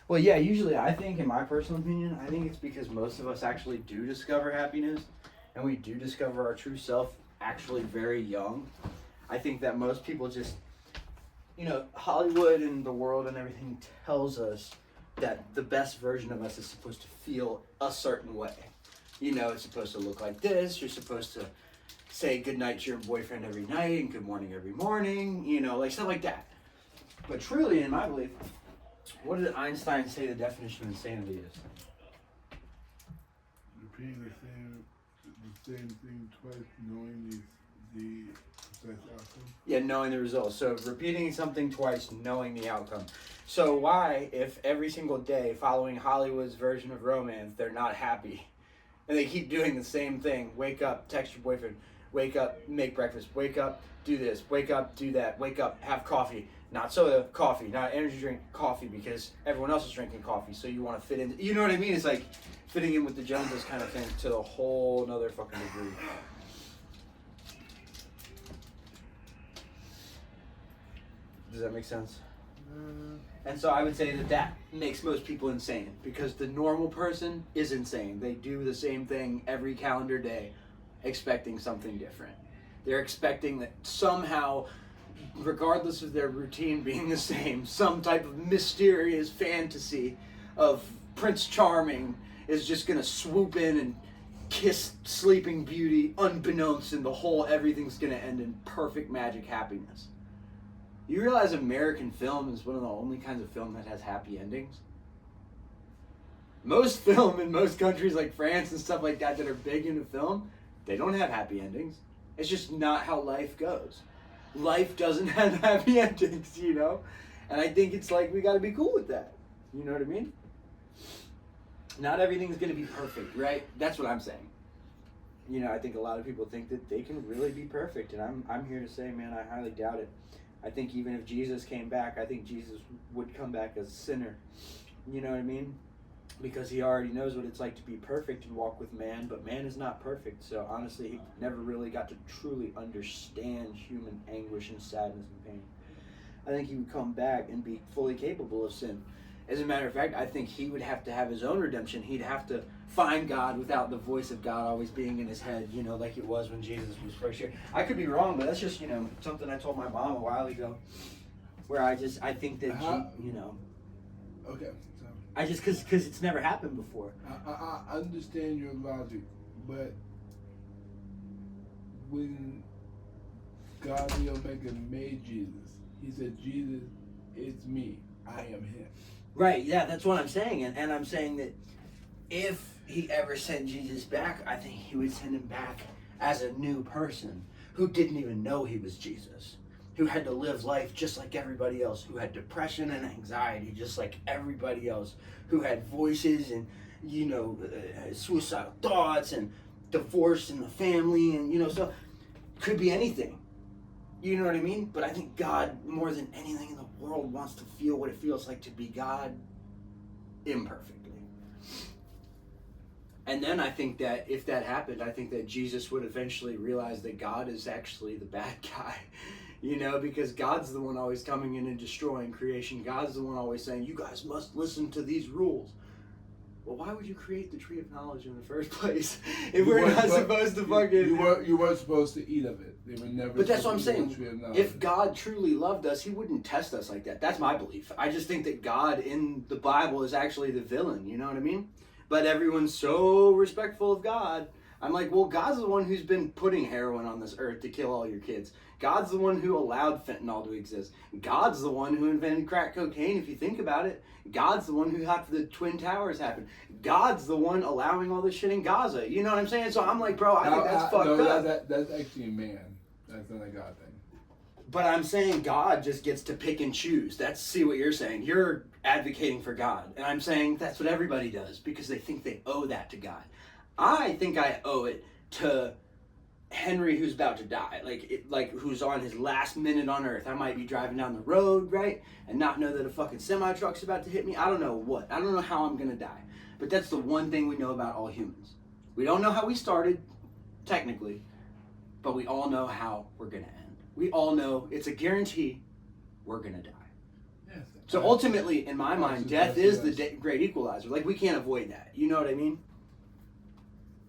Well, yeah, usually I think, in my personal opinion, I think it's because most of us actually do discover happiness and we do discover our true self actually very young. I think that most people just, Hollywood and the world and everything tells us that the best version of us is supposed to feel a certain way. It's supposed to look like this. You're supposed to say goodnight to your boyfriend every night and good morning every morning, like stuff like that. But truly, in my belief, what did Einstein say the definition of insanity is? Repeating the same thing twice, knowing the precise outcome. Yeah, knowing the results. So repeating something twice, knowing the outcome. So why, if every single day, following Hollywood's version of romance, they're not happy, and they keep doing the same thing? Wake up, text your boyfriend. Wake up, make breakfast. Wake up, do this. Wake up, do that. Wake up, have coffee. Not soda, coffee. Not energy drink, coffee, because everyone else is drinking coffee, so you want to fit in. You know what I mean? It's like fitting in with the Joneses kind of thing to a whole nother fucking degree. Does that make sense? And so I would say that makes most people insane, because the normal person is insane. They do the same thing every calendar day, expecting something different. They're expecting that somehow, regardless of their routine being the same, some type of mysterious fantasy of Prince Charming is just gonna swoop in and kiss Sleeping Beauty unbeknownst, and everything's gonna end in perfect magic happiness. You realize American film is one of the only kinds of film that has happy endings? Most film in most countries like France and stuff like that are big into film, they don't have happy endings. It's just not how life goes. Life doesn't have happy endings, And I think it's like we gotta be cool with that. You know what I mean? Not everything's gonna be perfect, right? That's what I'm saying. I think a lot of people think that they can really be perfect, and I'm here to say, man, I highly doubt it. I think even if Jesus came back, I think Jesus would come back as a sinner. You know what I mean? Because he already knows what it's like to be perfect and walk with man, but man is not perfect. So honestly, he never really got to truly understand human anguish and sadness and pain. I think he would come back and be fully capable of sin. As a matter of fact, I think he would have to have his own redemption. He'd have to find God without the voice of God always being in his head, like it was when Jesus was first here. I could be wrong, but that's just, something I told my mom a while ago, where I think that, Okay. because it's never happened before. I understand your logic, but when God the Omega made Jesus, he said, Jesus is me. I am him. Right, yeah, that's what I'm saying. And I'm saying that if he ever sent Jesus back, I think he would send him back as a new person who didn't even know he was Jesus, who had to live life just like everybody else, who had depression and anxiety just like everybody else, who had voices and, suicidal thoughts and divorce in the family and, so could be anything. You know what I mean? But I think God, more than anything in the world, wants to feel what it feels like to be God imperfectly. And then I think that if that happened, I think that Jesus would eventually realize that God is actually the bad guy. Because God's the one always coming in and destroying creation. God's the one always saying, you guys must listen to these rules. Well, why would you create the tree of knowledge in the first place if we're not supposed to fucking... You weren't supposed to eat of it. They were never. But that's what I'm saying. If God truly loved us, he wouldn't test us like that. That's my belief. I just think that God in the Bible is actually the villain. You know what I mean? But everyone's so respectful of God. I'm like, well, God's the one who's been putting heroin on this earth to kill all your kids. God's the one who allowed fentanyl to exist. God's the one who invented crack cocaine, if you think about it. God's the one who had the Twin Towers happen. God's the one allowing all this shit in Gaza. You know what I'm saying? So I'm like, bro, I think that's fucked up. That's actually a man. That's not a God thing. But I'm saying God just gets to pick and choose. See what you're saying. You're advocating for God. And I'm saying that's what everybody does because they think they owe that to God. I think I owe it to Henry, who's about to die, like who's on his last minute on earth. I might be driving down the road, right, and not know that a fucking semi-truck's about to hit me. I don't know what. I don't know how I'm gonna die. But that's the one thing we know about all humans. We don't know how we started, technically, but we all know how we're gonna end. We all know it's a guarantee we're gonna die. Yes. So ultimately, in my mind, death is the yes. great equalizer. Like, we can't avoid that. You know what I mean?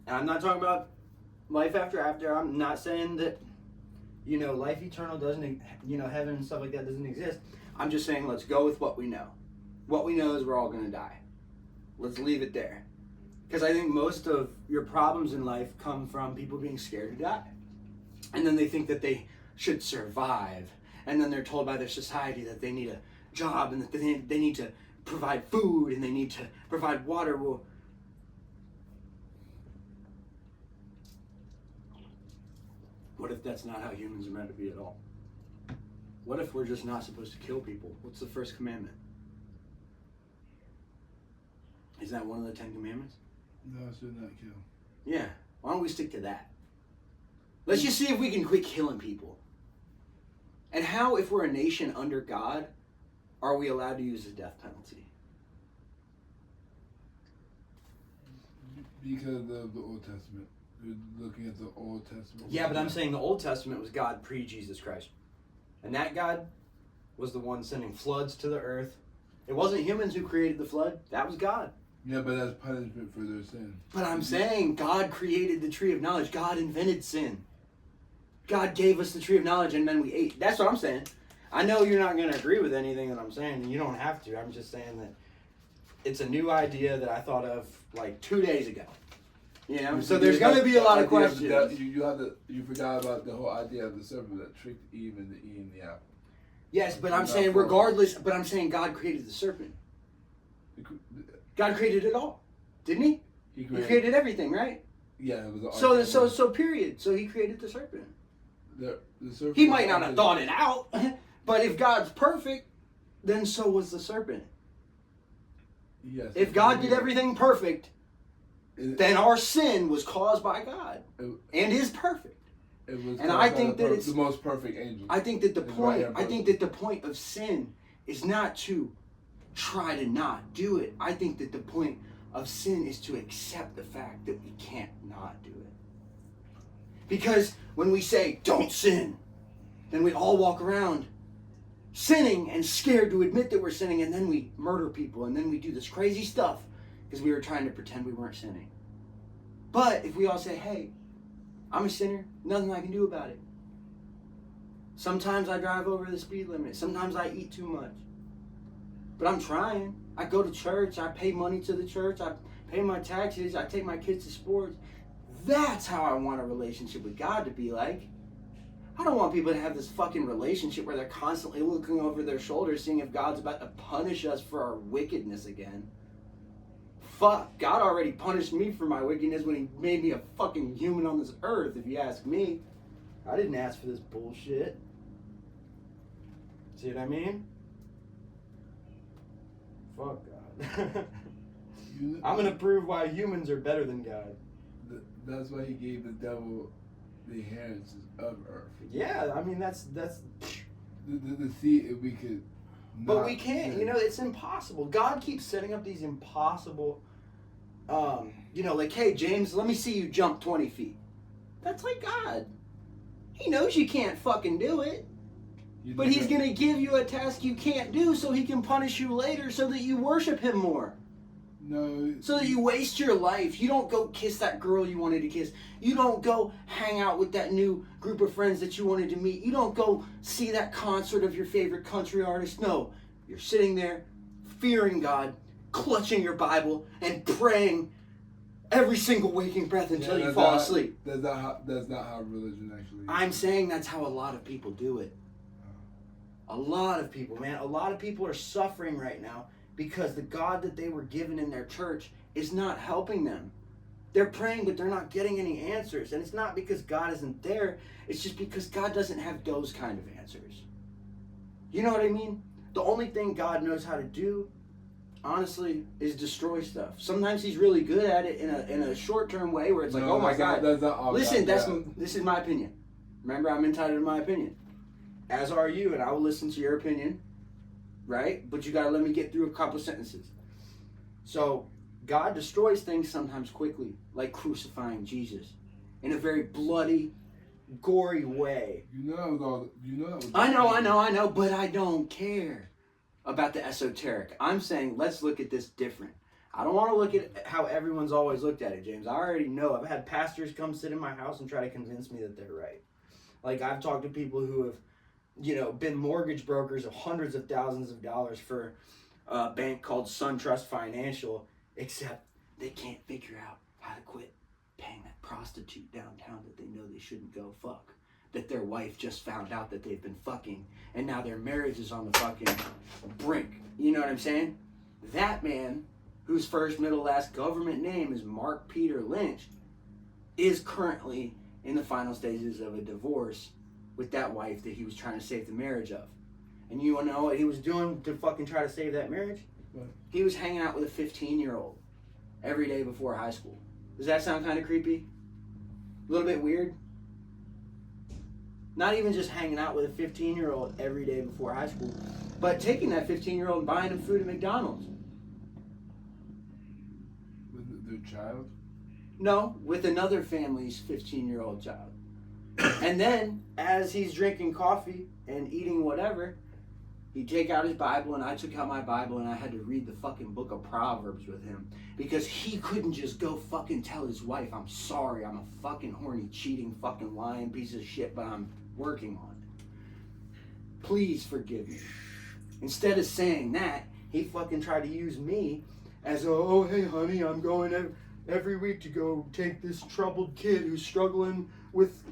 And I'm not talking about life after. I'm not saying that, life eternal doesn't, heaven and stuff like that doesn't exist. I'm just saying let's go with what we know. What we know is we're all going to die. Let's leave it there. Because I think most of your problems in life come from people being scared to die. And then they think that they should survive. And then they're told by their society that they need a job and that they need to provide food and they need to provide water. Well, what if that's not how humans are meant to be at all? What if we're just not supposed to kill people? What's the first commandment? Is that one of the 10 commandments? No, I should not kill. Yeah. Why don't we stick to that? Let's just see if we can quit killing people. And how, if we're a nation under God, are we allowed to use the death penalty? Because of the Old Testament. You're looking at the Old Testament. Yeah, but I'm saying the Old Testament was God pre-Jesus Christ. And that God was the one sending floods to the earth. It wasn't humans who created the flood. That was God. Yeah, but that's punishment for their sin. But I'm saying God created the tree of knowledge. God invented sin. God gave us the tree of knowledge and then we ate. That's what I'm saying. I know you're not going to agree with anything that I'm saying, and you don't have to. I'm just saying that it's a new idea that I thought of like 2 days ago. So there's going to be a lot of questions. You forgot about the whole idea of the serpent that tricked Eve into eating the apple. Yes, but I'm saying regardless, but I'm saying God created the serpent. God created it all, didn't he? He created everything, right? Yeah, it was so period. So he created the serpent. The serpent. He might not have thought it out, but if God's perfect, then so was the serpent. Yes. If God did everything perfect, then our sin was caused by God and is perfect. And I think that it's the most perfect angel. I think that the point of sin is not to try to not do it. I think that the point of sin is to accept the fact that we can't not do it. Because when we say don't sin, then we all walk around sinning and scared to admit that we're sinning, and then we murder people, and then we do this crazy stuff because we were trying to pretend we weren't sinning. But if we all say, hey, I'm a sinner, nothing I can do about it. Sometimes I drive over the speed limit. Sometimes I eat too much. But I'm trying. I go to church. I pay money to the church. I pay my taxes. I take my kids to sports. That's how I want a relationship with God to be like. I don't want people to have this fucking relationship where they're constantly looking over their shoulders, seeing if God's about to punish us for our wickedness again. Fuck, God already punished me for my wickedness when he made me a fucking human on this earth, if you ask me. I didn't ask for this bullshit. See what I mean? Fuck God. I'm gonna prove why humans are better than God. That's why he gave the devil the inheritance of earth. Yeah, I mean that's the see if we could. But we can't. It's impossible. God keeps setting up these impossible. Like, hey James, let me see you jump 20 feet. That's like God. He knows you can't fucking do it. But he's going to give you a task you can't do so he can punish you later so that you worship him more. No. So that you waste your life. You don't go kiss that girl you wanted to kiss. You don't go hang out with that new group of friends that you wanted to meet. You don't go see that concert of your favorite country artist. No. You're sitting there fearing God, clutching your Bible, and praying every single waking breath until you fall asleep. That's not how religion actually is. I'm saying that's how a lot of people do it. A lot of people, man. A lot of people are suffering right now because the God that they were given in their church is not helping them. They're praying, but they're not getting any answers. And it's not because God isn't there. It's just because God doesn't have those kind of answers. You know what I mean? The only thing God knows how to do, honestly, is destroy stuff. Sometimes he's really good at it in a short-term way where it's like, oh my God. Listen, this is my opinion. Remember, I'm entitled to my opinion. As are you, and I will listen to your opinion, right? But you got to let me get through a couple sentences. So, God destroys things sometimes quickly, like crucifying Jesus, in a very bloody, gory way. You know that was I know, but I don't care. about the esoteric. I'm saying let's look at this different. I don't want to look at how everyone's always looked at it, James. I already know. I've had pastors come sit in my house and try to convince me that they're right. Like, I've talked to people who have, you know, been mortgage brokers of hundreds of thousands of dollars for a bank called SunTrust Financial, except they can't figure out how to quit paying that prostitute downtown that they know they shouldn't go fuck. That their wife just found out that they've been fucking, and now their marriage is on the fucking brink. You know what I'm saying? That man, whose first, middle, last government name is Mark Peter Lynch, is currently in the final stages of a divorce with that wife that he was trying to save the marriage of. And you wanna know what he was doing to fucking try to save that marriage? What? He was hanging out with a 15-year-old every day before high school. Does that sound kind of creepy? A little bit weird? Not even just hanging out with a 15-year-old every day before high school, but taking that 15-year-old and buying him food at McDonald's. With their child? No, with another family's 15-year-old child. And then, as he's drinking coffee and eating whatever, he'd take out his Bible, and I took out my Bible, and I had to read the fucking book of Proverbs with him. Because he couldn't just go fucking tell his wife, I'm sorry, I'm a fucking horny, cheating, fucking lying piece of shit, but I'm working on it. Please forgive me. Instead of saying that, he fucking tried to use me as a, oh, hey, honey, I'm going every week to go take this troubled kid who's struggling with,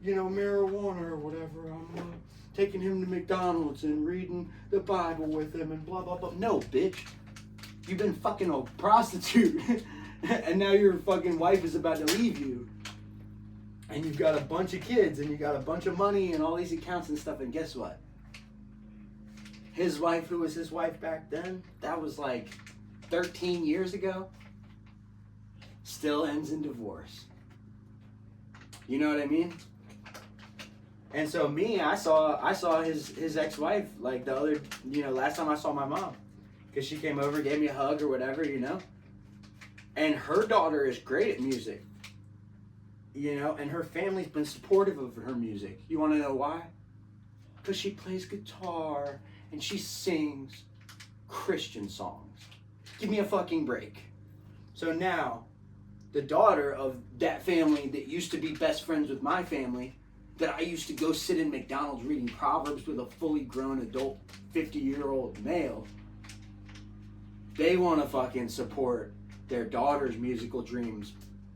you know, marijuana or whatever. I'm taking him to McDonald's and reading the Bible with him and blah, blah, blah. No, bitch. You've been fucking a prostitute. And now your fucking wife is about to leave you. And you've got a bunch of kids and you got a bunch of money and all these accounts and stuff. And guess what? His wife, who was his wife back then, that was like 13 years ago, still ends in divorce. You know what I mean? And so me, I saw his ex-wife like the other, you know, last time I saw my mom. Because she came over, gave me a hug or whatever, you know. And her daughter is great at music. You know, and her family's been supportive of her music. You want to know why? Because she plays guitar and she sings Christian songs. Give me a fucking break. So now, the daughter of that family that used to be best friends with my family, that I used to go sit in McDonald's reading Proverbs with a fully grown adult 50-year-old male, they want to fucking support their daughter's musical dreams.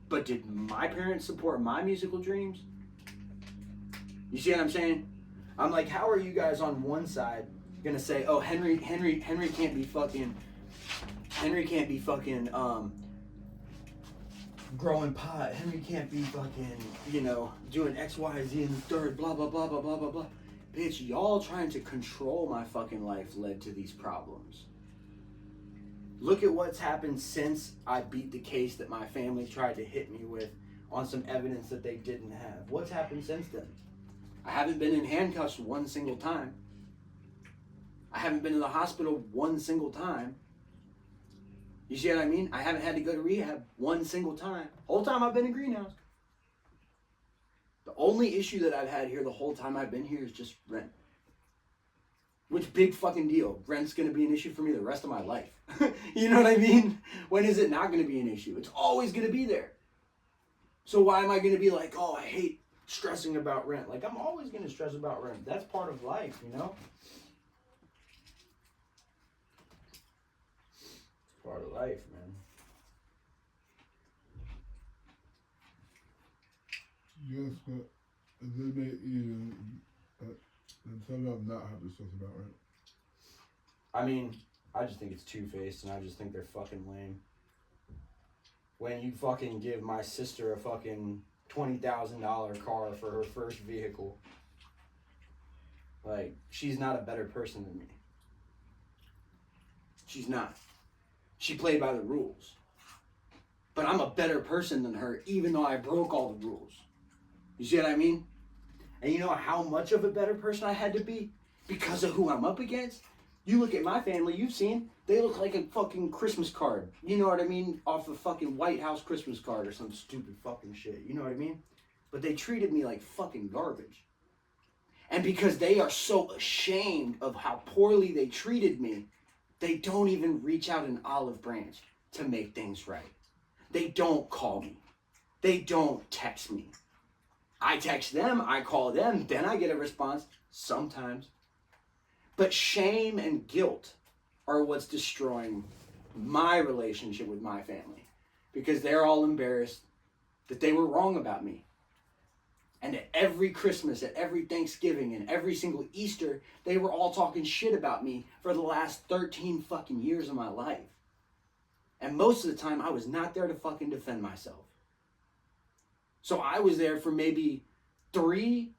But did my parents support my musical dreams? You see what I'm saying? I'm like, how are you guys on one side gonna say, oh, Henry can't be fucking growing pot. Henry can't be fucking, you know, doing X, Y, Z in the third, blah, blah, blah, blah, blah, blah, blah. Bitch, y'all trying to control my fucking life led to these problems. Look at what's happened since I beat the case that my family tried to hit me with on some evidence that they didn't have. What's happened since then? I haven't been in handcuffs one single time. I haven't been to the hospital one single time. You see what I mean? I haven't had to go to rehab one single time. Whole time I've been in Greenhouse. The only issue that I've had here the whole time I've been here is just rent. Which big fucking deal. Rent's gonna be an issue for me the rest of my life. You know what I mean? When is it not gonna be an issue? It's always gonna be there. So why am I gonna be like, oh, I hate stressing about rent? Like, I'm always gonna stress about rent. That's part of life, you know? It's part of life, man. Yes, but they make you and some of them not have to stress about rent. I mean, I just think it's two-faced, and I just think they're fucking lame. When you fucking give my sister a fucking $20,000 car for her first vehicle, like, she's not a better person than me. She's not. She played by the rules. But I'm a better person than her, even though I broke all the rules. You see what I mean? And you know how much of a better person I had to be? Because of who I'm up against? You look at my family, you've seen, they look like a fucking Christmas card. You know what I mean? Off a fucking White House Christmas card or some stupid fucking shit. You know what I mean? But they treated me like fucking garbage. And because they are so ashamed of how poorly they treated me, they don't even reach out an olive branch to make things right. They don't call me. They don't text me. I text them, I call them, then I get a response sometimes. But shame and guilt are what's destroying my relationship with my family, because they're all embarrassed that they were wrong about me. And at every Christmas, at every Thanksgiving, and every single Easter, they were all talking shit about me for the last 13 fucking years of my life. And most of the time, I was not there to fucking defend myself. So I was there for maybe 3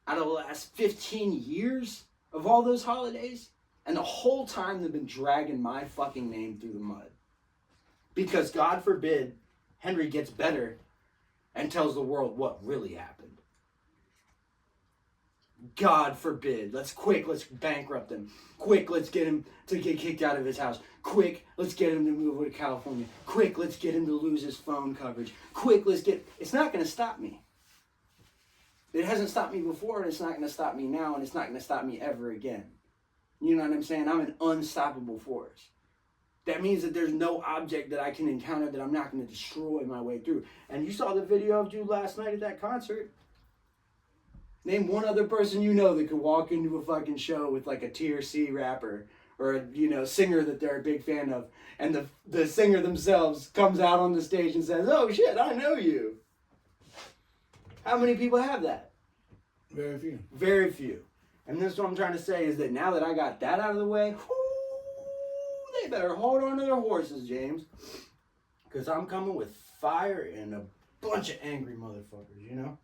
out of the last 15 years of all those holidays. And the whole time they've been dragging my fucking name through the mud. Because God forbid Henry gets better and tells the world what really happened. God forbid. Let's bankrupt him. Quick, let's get him to get kicked out of his house. Quick, let's get him to move to California. Quick, let's get him to lose his phone coverage. Quick, it's not going to stop me. It hasn't stopped me before, and it's not going to stop me now, and it's not going to stop me ever again. You know what I'm saying? I'm an unstoppable force. That means that there's no object that I can encounter that I'm not going to destroy my way through. And you saw the video of dude last night at that concert. Name one other person you know that could walk into a fucking show with like a TRC rapper or a singer that they're a big fan of, and the singer themselves comes out on the stage and says, "Oh shit, I know you." How many people have that? Very few. Very few. And this is what I'm trying to say, is that now that I got that out of the way, they better hold on to their horses, James. Because I'm coming with fire and a bunch of angry motherfuckers, you know?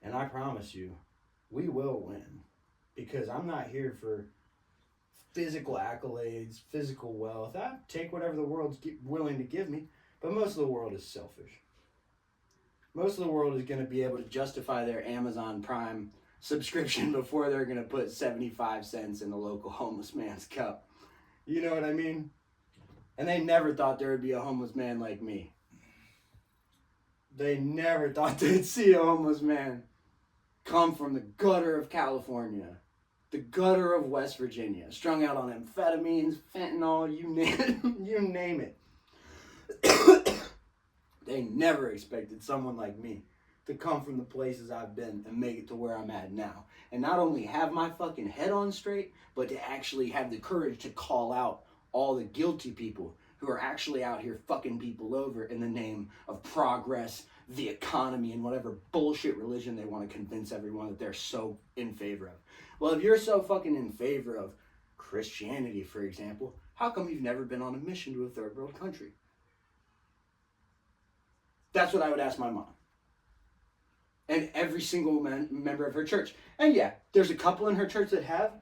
And I promise you, we will win. Because I'm not here for physical accolades, physical wealth. I take whatever the world's willing to give me. But most of the world is selfish. Most of the world is going to be able to justify their Amazon Prime subscription before they're going to put 75 cents in the local homeless man's cup. You know what I mean? And they never thought there would be a homeless man like me. They never thought they'd see a homeless man come from the gutter of California, the gutter of West Virginia, strung out on amphetamines, fentanyl, you name it. They never expected someone like me to come from the places I've been and make it to where I'm at now. And not only have my fucking head on straight, but to actually have the courage to call out all the guilty people who are actually out here fucking people over in the name of progress, the economy, and whatever bullshit religion they want to convince everyone that they're so in favor of. Well, if you're so fucking in favor of Christianity, for example, how come you've never been on a mission to a third world country? That's what I would ask my mom. And every single member of her church. And yeah, there's a couple in her church that have.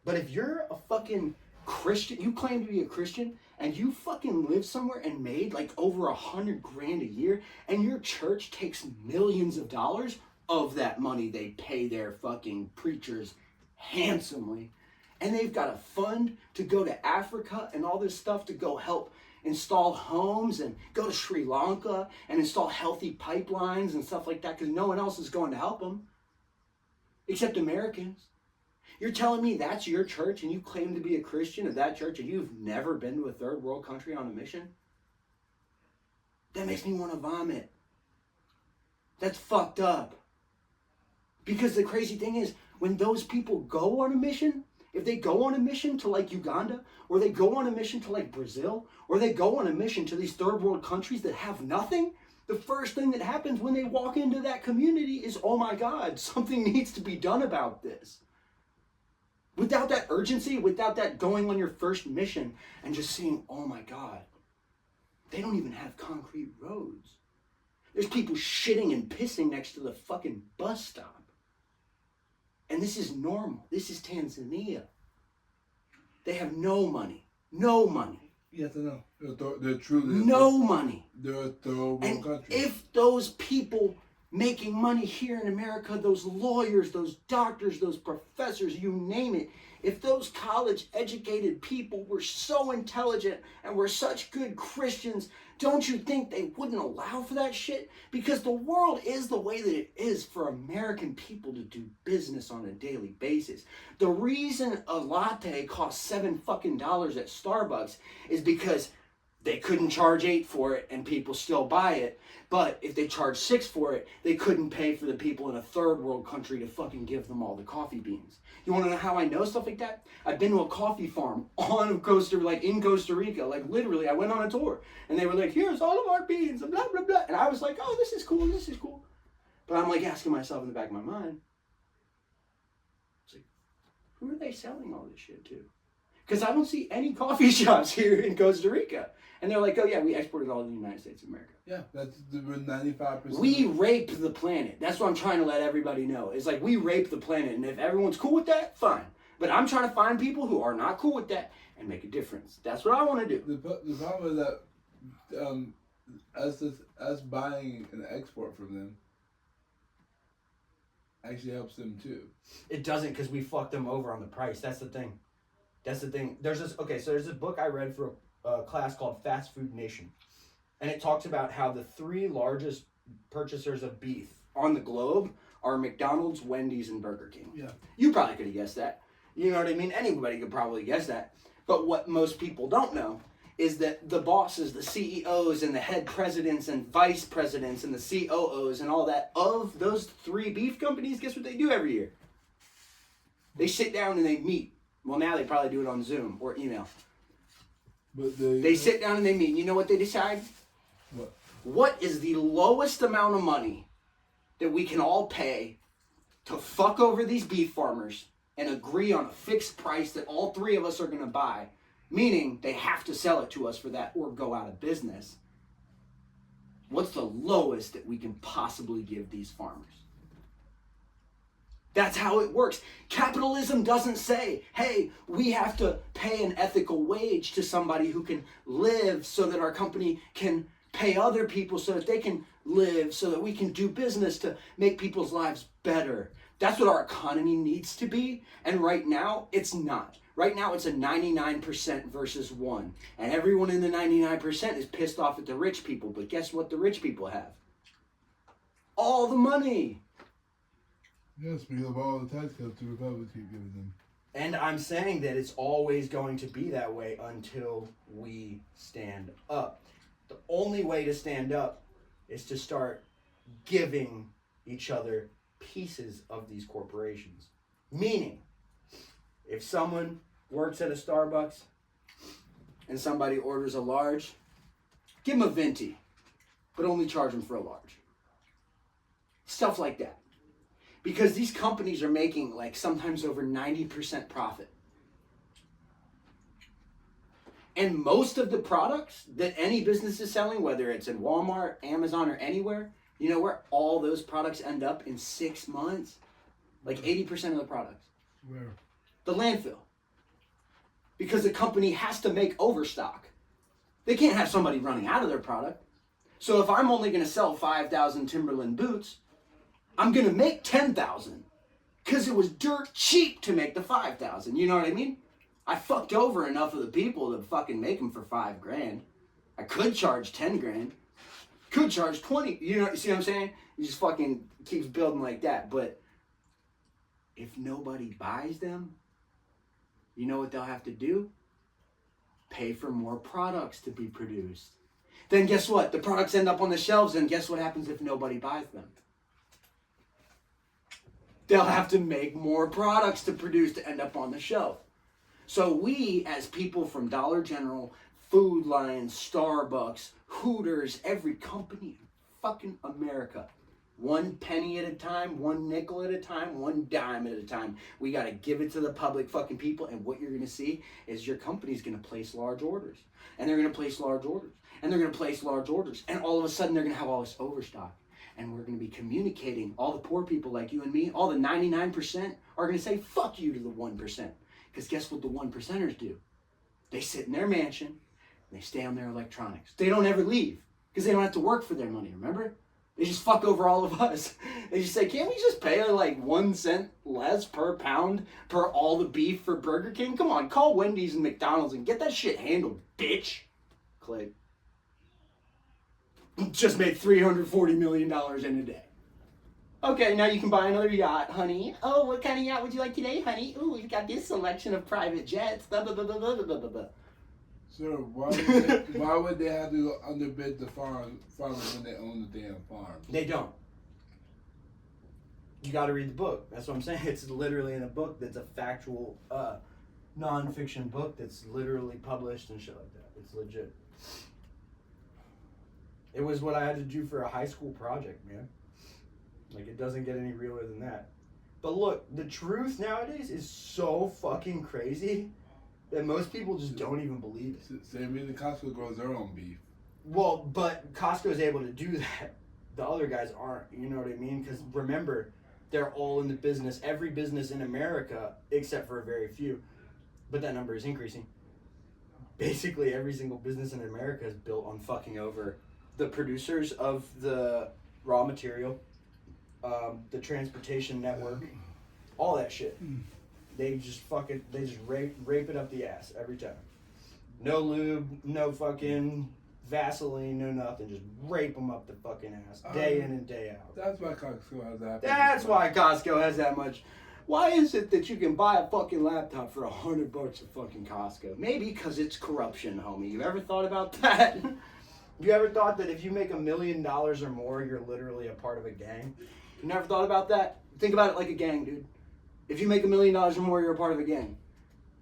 But if you're a fucking Christian, you claim to be a Christian, and you fucking live somewhere and made like over $100,000 a year, and your church takes millions of dollars of that money they pay their fucking preachers handsomely, and they've got a fund to go to Africa and all this stuff to go help install homes and go to Sri Lanka and install healthy pipelines and stuff like that, because no one else is going to help them except Americans. You're telling me that's your church and you claim to be a Christian of that church and you've never been to a third world country on a mission? That makes me want to vomit. That's fucked up. Because the crazy thing is, when those people go on a mission, if they go on a mission to like Uganda, or they go on a mission to like Brazil, or they go on a mission to these third world countries that have nothing, the first thing that happens when they walk into that community is, oh my God, something needs to be done about this. Without that urgency, without that going on your first mission and just seeing, oh my God, they don't even have concrete roads. There's people shitting and pissing next to the fucking bus stop. And this is normal. This is Tanzania. They have no money. No money. You have to know. They're truly... No money. They're a third world country. If those people making money here in America, those lawyers, those doctors, those professors, you name it, if those college educated people were so intelligent and were such good Christians, don't you think they wouldn't allow for that shit? Because the world is the way that it is for American people to do business on a daily basis. The reason a latte costs $7 fucking at Starbucks is because they couldn't charge $8 for it and people still buy it. But if they charged $6 for it, they couldn't pay for the people in a third world country to fucking give them all the coffee beans. You want to know how I know stuff like that? I've been to a coffee farm in Costa Rica. Like literally, I went on a tour and they were like, here's all of our beans and blah, blah, blah. And I was like, oh, this is cool. But I'm like asking myself in the back of my mind, it's like, who are they selling all this shit to? Because I don't see any coffee shops here in Costa Rica. And they're like, oh yeah, we exported all to the United States of America. Yeah, that's the 95%. We rape the planet. That's what I'm trying to let everybody know. It's like we rape the planet. And if everyone's cool with that, fine. But I'm trying to find people who are not cool with that and make a difference. That's what I want to do. The problem is that us buying an export from them actually helps them too. It doesn't, because we fucked them over on the price. That's the thing. There's this book I read for a class called Fast Food Nation. And it talks about how the 3 largest purchasers of beef on the globe are McDonald's, Wendy's, and Burger King. Yeah. You probably could have guessed that. You know what I mean? Anybody could probably guess that. But what most people don't know is that the bosses, the CEOs, and the head presidents, and vice presidents, and the COOs, and all that, of those 3 beef companies, guess what they do every year? They sit down and they meet. Well, now they probably do it on Zoom or email. But they sit down and they meet. You know what they decide? What? What is the lowest amount of money that we can all pay to fuck over these beef farmers and agree on a fixed price that all 3 of us are going to buy? Meaning they have to sell it to us for that or go out of business. What's the lowest that we can possibly give these farmers? That's how it works. Capitalism doesn't say, hey, we have to pay an ethical wage to somebody who can live so that our company can pay other people so that they can live, so that we can do business to make people's lives better. That's what our economy needs to be. And right now, it's not. Right now, it's a 99% versus 1. And everyone in the 99% is pissed off at the rich people. But guess what the rich people have? All the money. Yes, because of all the tax cuts the Republicans keep giving them. And I'm saying that it's always going to be that way until we stand up. The only way to stand up is to start giving each other pieces of these corporations. Meaning, if someone works at a Starbucks and somebody orders a large, give them a venti, but only charge them for a large. Stuff like that. Because these companies are making like sometimes over 90% profit. And most of the products that any business is selling, whether it's in Walmart, Amazon, or anywhere, you know where all those products end up in 6 months? Like 80% of the products. Where? The landfill. Because the company has to make overstock. They can't have somebody running out of their product. So if I'm only going to sell 5,000 Timberland boots, I'm going to make 10,000 because it was dirt cheap to make the 5,000. You know what I mean? I fucked over enough of the people to fucking make them for $5,000. I could charge 10 grand. Could charge 20. You know, see what I'm saying? It just fucking keeps building like that. But if nobody buys them, you know what they'll have to do? Pay for more products to be produced. Then guess what? The products end up on the shelves, and guess what happens if nobody buys them? They'll have to make more products to produce to end up on the shelf. So we, as people from Dollar General, Food Lion, Starbucks, Hooters, every company in fucking America, 1 penny at a time, 1 nickel at a time, 1 dime at a time. We got to give it to the public fucking people. And what you're going to see is your company's going to place large orders. And they're going to place large orders. And they're going to place large orders. And all of a sudden, they're going to have all this overstock. And we're going to be communicating, all the poor people like you and me, all the 99% are going to say, fuck you to the 1%. Because guess what the 1%ers do? They sit in their mansion, and they stay on their electronics. They don't ever leave, because they don't have to work for their money, remember? They just fuck over all of us. They just say, can't we just pay like 1 cent less per pound per all the beef for Burger King? Come on, call Wendy's and McDonald's and get that shit handled, bitch. Click. Just made $340 million in a day. Okay, now you can buy another yacht, honey. Oh, what kind of yacht would you like today, honey? Ooh, we've got this selection of private jets. Blah, blah, blah, blah, blah, blah, blah, blah. Sir, why would they have to go underbid the farmers when they own the damn farm? They don't. You got to read the book. That's what I'm saying. It's literally in a book that's a factual, non-fiction book that's literally published and shit like that. It's legit. It was what I had to do for a high school project, man. Like, it doesn't get any realer than that. But look, the truth nowadays is so fucking crazy that most people just don't even believe it. Same reason Costco grows their own beef. Well, but Costco's able to do that. The other guys aren't, you know what I mean? Because remember, they're all in the business. Every business in America, except for a very few, but that number is increasing. Basically, every single business in America is built on fucking over the producers of the raw material, the transportation network, all that shit. They just rape it up the ass every time. No lube, no fucking Vaseline, no nothing. Just rape them up the fucking ass day in and day out. That's why Costco has that. That's why Costco has that much. Why is it that you can buy a fucking laptop for $100 at fucking Costco? Maybe because it's corruption, homie. You ever thought about that? You ever thought that if you make $1 million or more, you're literally a part of a gang? You never thought about that? Think about it like a gang, dude. If you make $1 million or more, you're a part of a gang.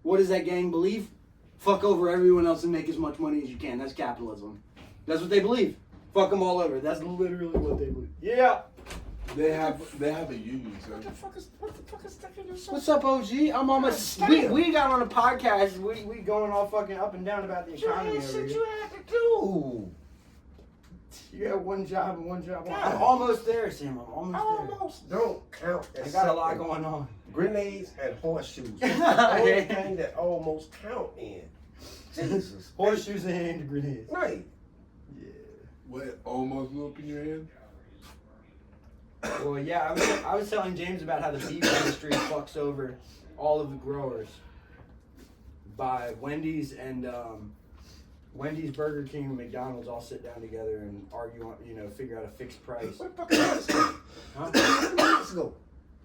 What does that gang believe? Fuck over everyone else and make as much money as you can. That's capitalism. That's what they believe. Fuck them all over. That's literally what they believe. Yeah. They have a union, sir. What the fuck is that in your soul? What's up, OG? I'm on my. We got on a podcast. We going all fucking up and down about the economy. Shit you had to do. You got one job and one job. God. I'm almost there, Sam. I'm almost there. Don't count. I got a lot going on. Grenades and horseshoes. That's the only thing that almost count in. Jesus. Horseshoes and hand grenades. Right. Yeah. What, almost blew up in your hand? Well, yeah, I was telling James about how the beef industry fucks over all of the growers by Wendy's and Wendy's, Burger King, and McDonald's all sit down together and argue on, figure out a fixed price. What the fuck is that? Huh? Let's go.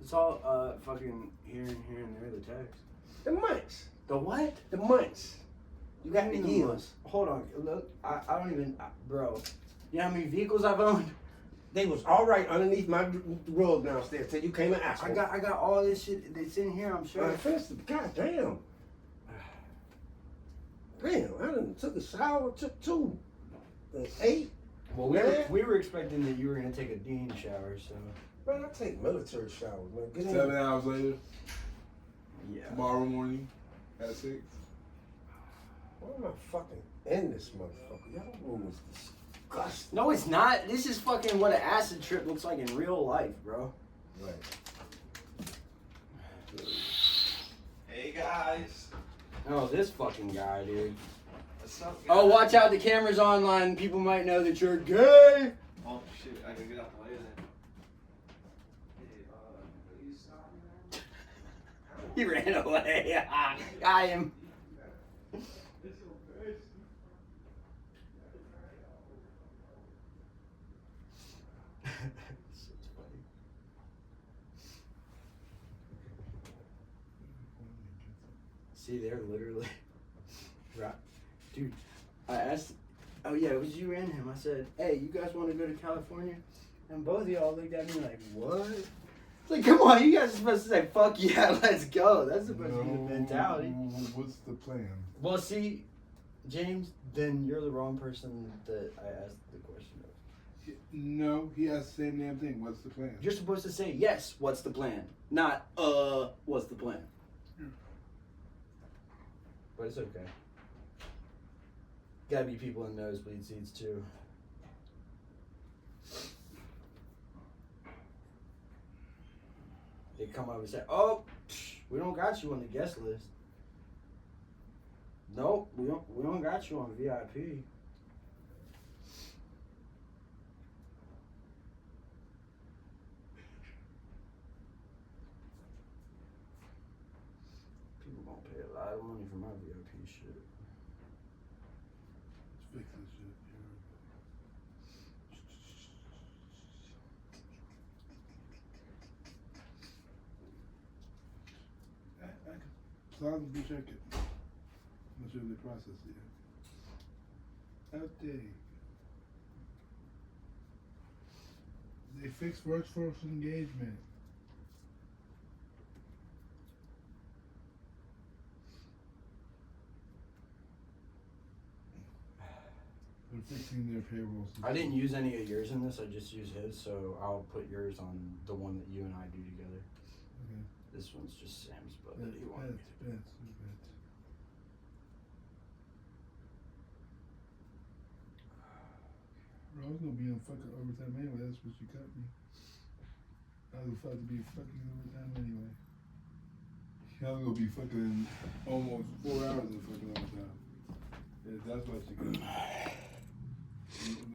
It's all fucking here and there, the tax. The months. The what? The months. You got the Mm. years. Hold on, look, I don't even, bro. You know how many vehicles I've owned? They was all right underneath my rug downstairs till you came and asked I got all this shit that's in here, I'm sure. God damn. Damn, I done took a shower, took 2. And 8. Well, we were expecting that you were gonna take a dean shower, so. Man, I take military showers, man. Get in. 7 hours later, Yeah. tomorrow morning at 6. Why am I fucking in this motherfucker? Y'all room is disgusting. No, it's not. This is fucking what an acid trip looks like in real life, bro. Right. Hey guys, Oh, this fucking guy, dude. what's up? Guys? Oh, watch out, the camera's online. People might know that you're gay. Oh shit, I can get out the way then. Hey, will you stop me now? He ran away. I am. See, they're literally right, dude. I asked. Oh yeah, it was you and him. I said, "Hey, you guys want to go to California?" And both of y'all looked at me like, "What?" It's like, come on, you guys are supposed to say, "Fuck yeah, let's go." That's supposed to be the mentality. What's the plan? Well, see, James, then you're the wrong person that I asked the question of. No, he has the same damn thing. What's the plan? You're supposed to say, yes, what's the plan? Not, what's the plan? But it's okay. Gotta be people in nosebleed seats, too. They come up and say, oh, we don't got you on the guest list. Nope, we don't got you on VIP. long as we check it. I'm not sure they process it yet. Update. They fixed workforce engagement. They're fixing their payroll system. I didn't use any of yours in this. I just used his, so I'll put yours on the one that you and I do together. Okay. This one's just Sam's, but he wanted me to. Bets. Bro, I was gonna be on fucking overtime anyway. That's what you cut me. I was about to be fucking overtime anyway. I was gonna be fucking almost 4 hours of fucking overtime. Yeah, that's what you cut me.